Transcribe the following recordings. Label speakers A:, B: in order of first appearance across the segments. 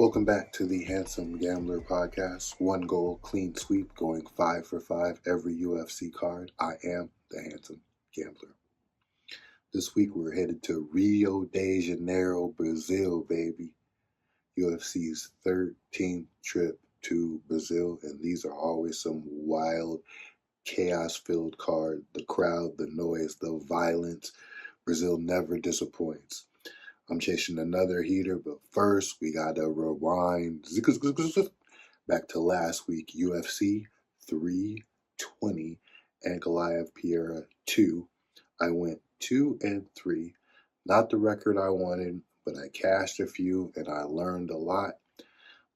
A: Welcome back to the Handsum Gambler podcast. One goal, clean sweep, going 5 for 5 every UFC card. I am the Handsum Gambler. This week we're headed to Rio de Janeiro, Brazil, baby. UFC's 13th trip to Brazil, and these are always some wild, chaos-filled card. The crowd, the noise, the violence. Brazil never disappoints. I'm chasing another heater, but first we gotta rewind back to last week, UFC 320 and Goliath Pereira 2. I went 2-3, not the record I wanted, but I cashed a few and I learned a lot.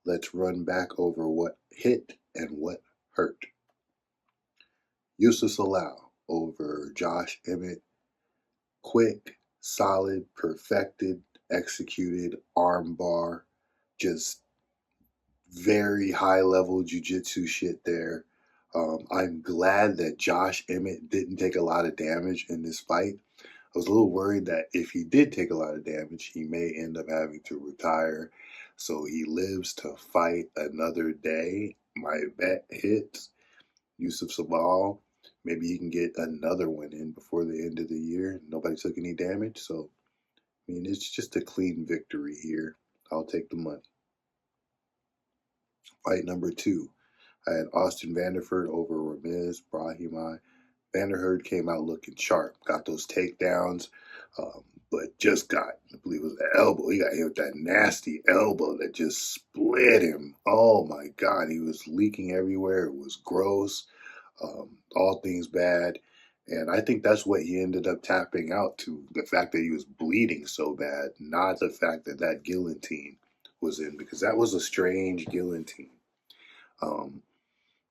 A: Let's run back over what hit and what hurt. Yusuf Salau over Josh Emmett. Quick, solid, perfected, executed armbar, just very high level jiu-jitsu shit there. I'm glad that Josh Emmett didn't take a lot of damage in this fight. I was a little worried that if he did take a lot of damage, he may end up having to retire. So he lives to fight another day. My bet hits. Yusuf Sabal. Maybe he can get another one in before the end of the year. Nobody took any damage, so it's just a clean victory here. I'll take the money. Fight number 2. I had Austin Vanderford over Ramiz Brahimaj. Vanderford came out looking sharp, got those takedowns, but just got, I believe it was the elbow. He got hit with that nasty elbow that just split him. Oh my God, he was leaking everywhere. It was gross. All things bad. And I think that's what he ended up tapping out to, the fact that he was bleeding so bad, not the fact that that guillotine was in, because that was a strange guillotine. I've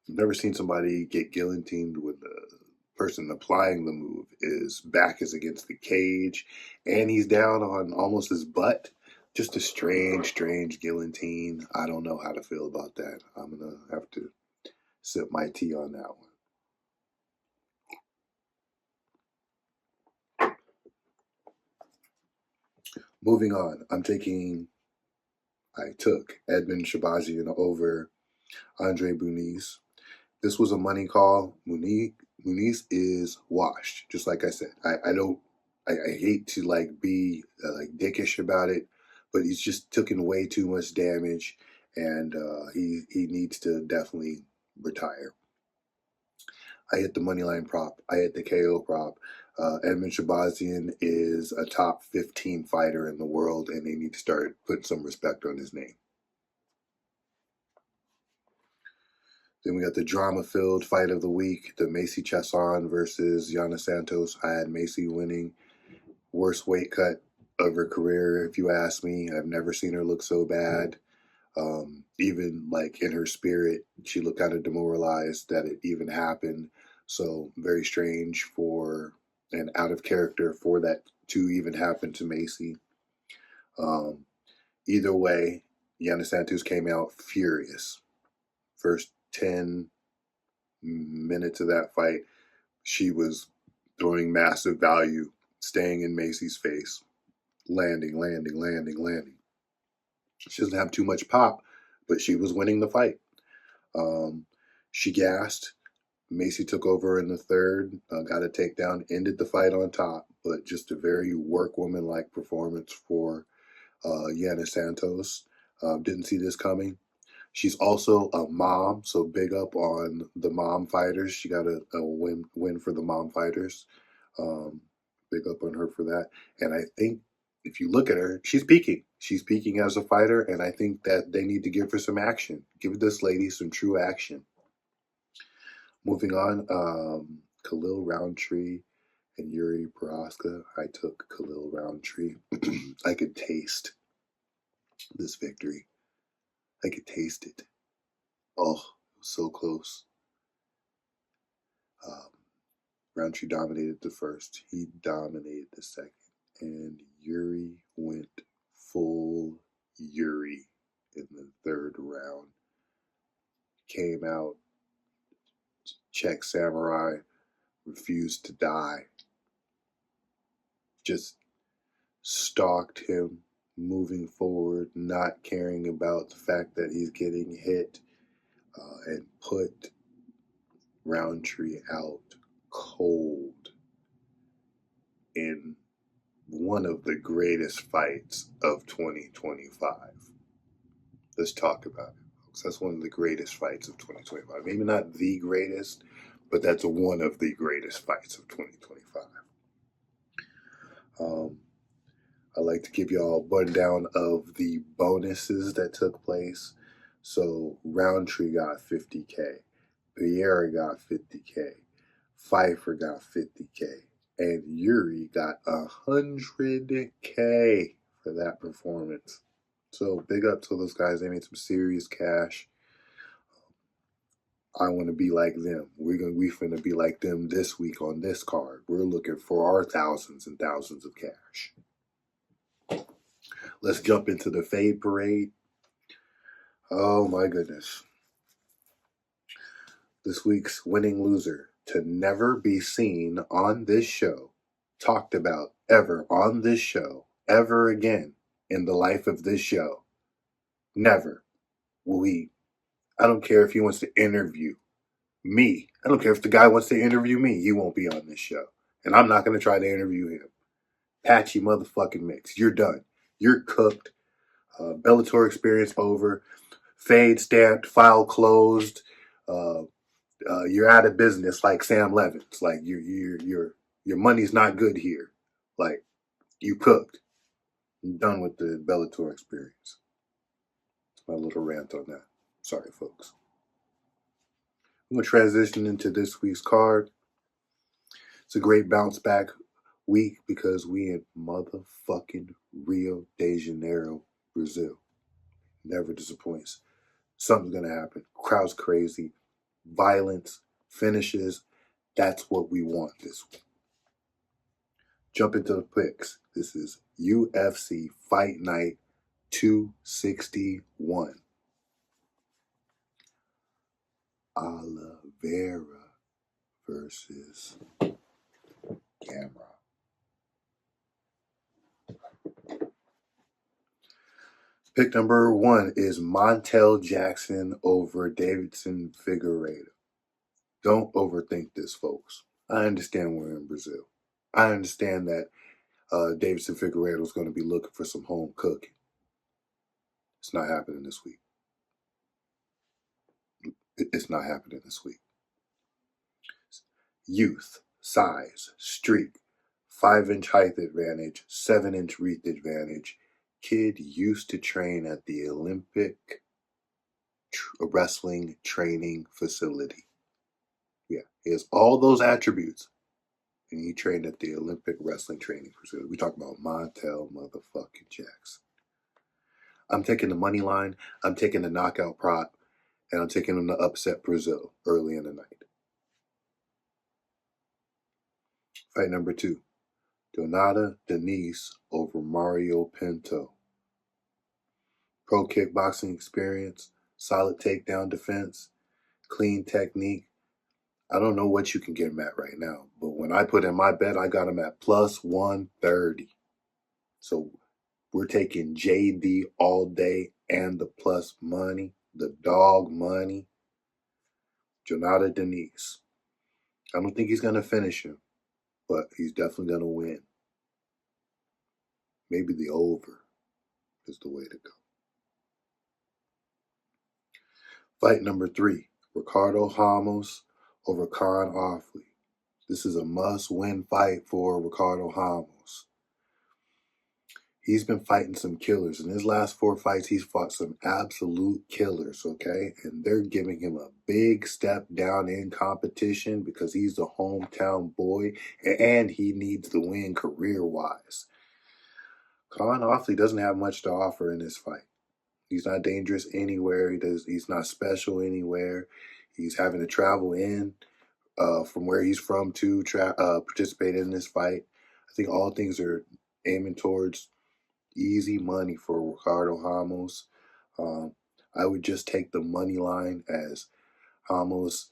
A: never seen somebody get guillotined with the person applying the move. His back is against the cage, and he's down on almost his butt. Just a strange guillotine. I don't know how to feel about that. I'm going to have to sip my tea on that one. Moving on, I took Edmund Shabazian over Andre Muniz. This was a money call. Muniz is washed, just like I said. I hate to be dickish about it, but he's just taken way too much damage, and he needs to definitely retire. I hit the money line prop. I hit the KO prop. Edmund Shabazian is a top 15 fighter in the world, and they need to start putting some respect on his name. Then we got the drama-filled fight of the week, the Macy Chiasson versus Yana Santos. I had Macy winning. Worst weight cut of her career, if you ask me. I've never seen her look so bad. Even in her spirit, she looked kind of demoralized that it even happened. So very strange and out of character for that to even happen to Macy. Either way, Yana Santos came out furious. First 10 minutes of that fight, she was throwing massive value, staying in Macy's face, landing. She doesn't have too much pop, but she was winning the fight. She gassed. Macy took over in the third, got a takedown, ended the fight on top, but just a very workwoman-like performance for Yana Santos. Didn't see this coming. She's also a mom, so big up on the mom fighters. She got a win for the mom fighters. Big up on her for that. And I think if you look at her, she's peaking. She's peaking as a fighter, and I think that they need to give her some action. Give this lady some true action. Moving on, Khalil Roundtree and Yuri Prochazka. I took Khalil Roundtree. I could taste this victory. I could taste it. Oh, it was so close. Roundtree dominated the first. He dominated the second. And Yuri went full Yuri in the third round. Came out, Czech Samurai, refused to die. Just stalked him, moving forward, not caring about the fact that he's getting hit, and put Roundtree out cold in one of the greatest fights of 2025. Let's talk about it, folks. That's one of the greatest fights of 2025. Maybe not the greatest, but that's one of the greatest fights of 2025. I'd like to give y'all a rundown of the bonuses that took place. So Roundtree got 50K, Vieira got 50K, Pfeiffer got 50K, and Yuri got 100K for that performance. So big up to those guys. They made some serious cash. I want to be like them. We finna be like them this week on this card. We're looking for our thousands and thousands of cash. Let's jump into the fade parade. Oh my goodness. This week's winning loser to never be seen on this show, talked about ever on this show, ever again in the life of this show. Never will he. I don't care if he wants to interview me. I don't care if the guy wants to interview me. He won't be on this show. And I'm not going to try to interview him. Patchy motherfucking mix. You're done. You're cooked. Bellator experience over. Fade stamped. File closed. You're out of business like Sam Levin's. Like your money's not good here. Like you cooked. I'm done with the Bellator experience. My little rant on that. Sorry, folks. I'm going to transition into this week's card. It's a great bounce back week because we in motherfucking Rio de Janeiro, Brazil. Never disappoints. Something's going to happen. Crowd's crazy. Violence, finishes. That's what we want this week. Jump into the picks. This is UFC Fight Night 261. Oliveira versus Gamrot. Pick number 1 is Montel Jackson over Davidson Figueiredo. Don't overthink this, folks. I understand we're in Brazil. I understand that Davidson Figueiredo is going to be looking for some home cooking. It's not happening this week. It's not happening this week. Youth, size, streak, 5-inch height advantage, 7-inch reach advantage. Kid used to train at the Olympic wrestling training facility. Yeah, he has all those attributes. And he trained at the Olympic wrestling training facility. We talk about Montel motherfucking Jackson. I'm taking the money line. I'm taking the knockout prop. And I'm taking him to upset Brazil early in the night. Fight number 2. Donata Denise over Mario Pinto. Pro kickboxing experience, solid takedown defense, clean technique. I don't know what you can get him at right now, but when I put in my bet, I got him at plus 130. So we're taking JD all day and the plus money, the dog money. Donata Denise. I don't think he's going to finish him, but he's definitely going to win. Maybe the over is the way to go. Fight number 3, Ricardo Ramos over Khan Offley. This is a must-win fight for Ricardo Ramos. He's been fighting some killers. In his last 4 fights, he's fought some absolute killers, okay? And they're giving him a big step down in competition because he's a hometown boy and he needs the win career-wise. Khan Offley doesn't have much to offer in this fight. He's not dangerous anywhere. He's not special anywhere. He's having to travel in from where he's from to participate in this fight. I think all things are aiming towards easy money for Ricardo Ramos. I would just take the money line as Ramos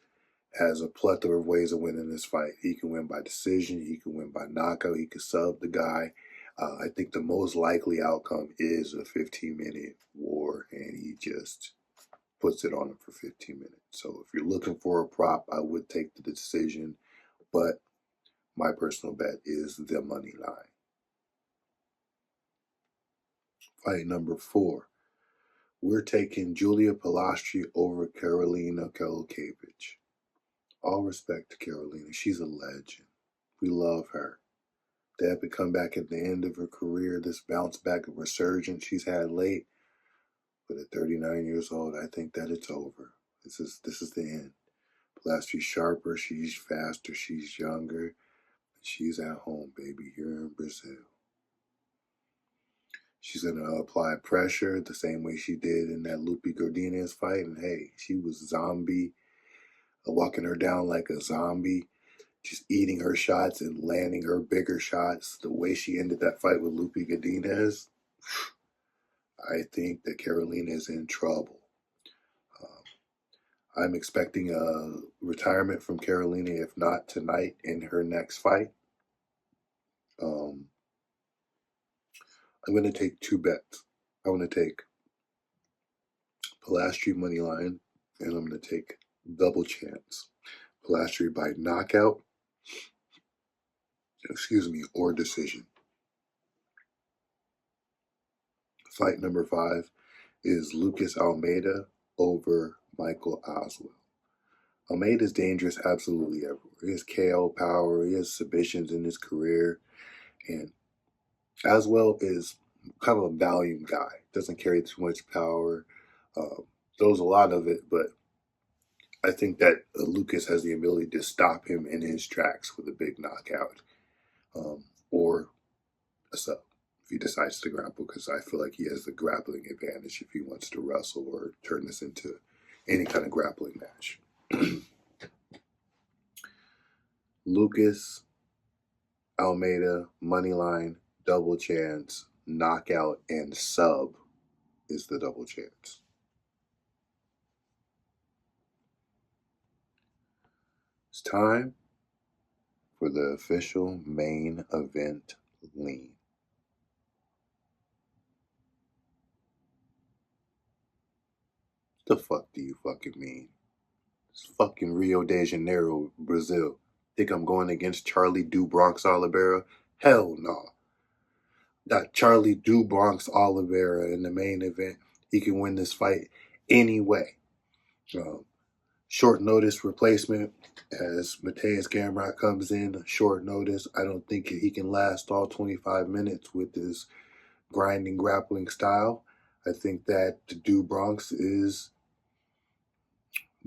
A: has a plethora of ways of winning this fight. He can win by decision. He can win by knockout. He can sub the guy. I think the most likely outcome is a 15-minute war, and he just puts it on him for 15 minutes. So if you're looking for a prop, I would take the decision, but my personal bet is the money line. Fight number 4. We're taking Julia Pilastri over Karolina Kowalkiewicz. All respect to Karolina. She's a legend. We love her. The epic comeback at the end of her career, this bounce back of resurgence she's had late. But at 39 years old, I think that it's over. This is the end. Pilastri's sharper, she's faster, she's younger. She's at home, baby, here in Brazil. She's going to apply pressure the same way she did in that Lupe Godinez fight. And hey, she was zombie, walking her down like a zombie, just eating her shots and landing her bigger shots. The way she ended that fight with Lupe Godinez, I think that Carolina is in trouble. I'm expecting a retirement from Carolina, if not tonight, in her next fight. I'm going to take 2 bets. I'm going to take Pilastri money line, and I'm going to take double chance. Pilastri by knockout, or decision. Fight number 5 is Lucas Almeida over Michael Oswell. Almeida's dangerous absolutely everywhere. He has KO power, he has submissions in his career, and Oswell is kind of a volume guy. Doesn't carry too much power, throws a lot of it, but I think that Lucas has the ability to stop him in his tracks with a big knockout, or a sub if he decides to grapple, because I feel like he has the grappling advantage if he wants to wrestle or turn this into any kind of grappling match. Lucas Almeida, money line, double chance, knockout, and sub is the double chance. It's time for the official main event lean. The fuck do you fucking mean? It's fucking Rio de Janeiro, Brazil. Think I'm going against Charlie Do Bronx Oliveira? Hell no. Got Charlie Do Bronx Oliveira in the main event. He can win this fight anyway. Short notice replacement as Mateus Gamrot comes in. Short notice. I don't think he can last all 25 minutes with his grinding grappling style. I think that Do Bronx is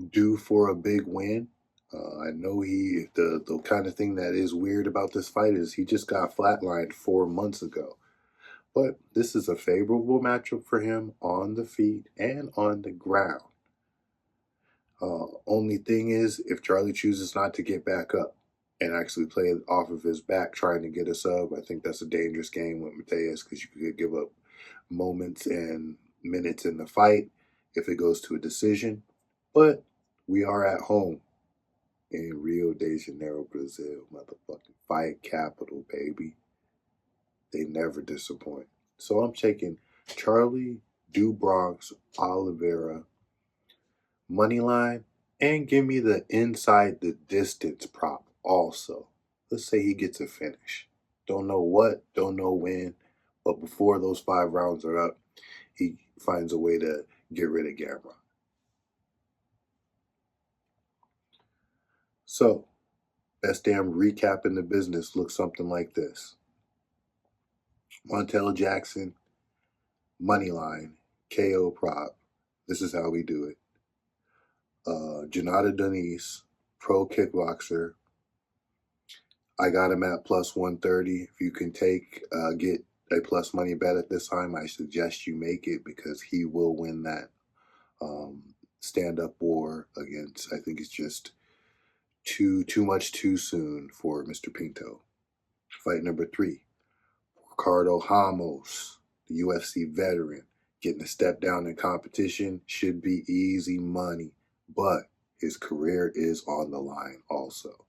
A: due for a big win. I know the kind of thing that is weird about this fight is he just got flatlined 4 months ago. But this is a favorable matchup for him on the feet and on the ground. Only thing is, if Charlie chooses not to get back up and actually play off of his back trying to get a sub, I think that's a dangerous game with Mateus, because you could give up moments and minutes in the fight if it goes to a decision. But we are at home in Rio de Janeiro, Brazil, motherfucking fight capital, baby. They never disappoint. So I'm taking Charlie Do Bronx Oliveira money line, and give me the inside the distance prop also. Let's say he gets a finish. Don't know what, don't know when, but before those 5 rounds are up, he finds a way to get rid of Gamrot. So, best damn recap in the business looks something like this. Montel Jackson, money line, KO prop. This is how we do it. Janata Denise, pro kickboxer. I got him at plus 130. If you can get a plus money bet at this time, I suggest you make it, because he will win that stand-up war against, I think it's just too much too soon for Mr. Pinto. Fight number 3, Ricardo Ramos, the UFC veteran, getting a step down in competition. Should be easy money, but his career is on the line also.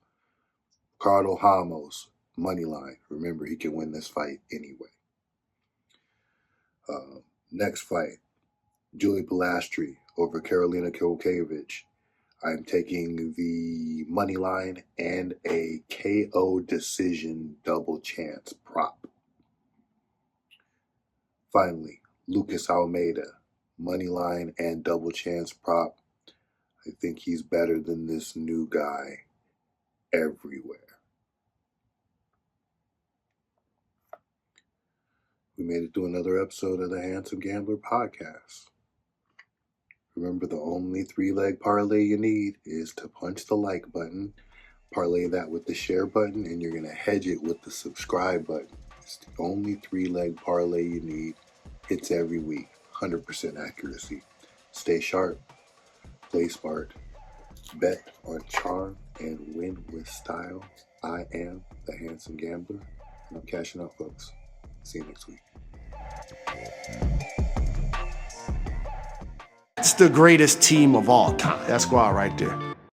A: Ricardo Ramos, money line. Remember, he can win this fight anyway. Next fight, Julie Pilastri over Karolina Kowalkiewicz. I'm taking the money line and a KO decision double chance prop. Finally, Lucas Almeida, money line and double chance prop. I think he's better than this new guy everywhere. We made it through another episode of the Handsum Gambler podcast. Remember, the only 3-leg parlay you need is to punch the like button, parlay that with the share button, and you're going to hedge it with the subscribe button. It's the only 3-leg parlay you need. Hits every week, 100% accuracy. Stay sharp, play smart, bet on charm, and win with style. I am the Handsome Gambler, and I'm cashing out, folks. See you next week.
B: It's the greatest team of all time. That squad right there.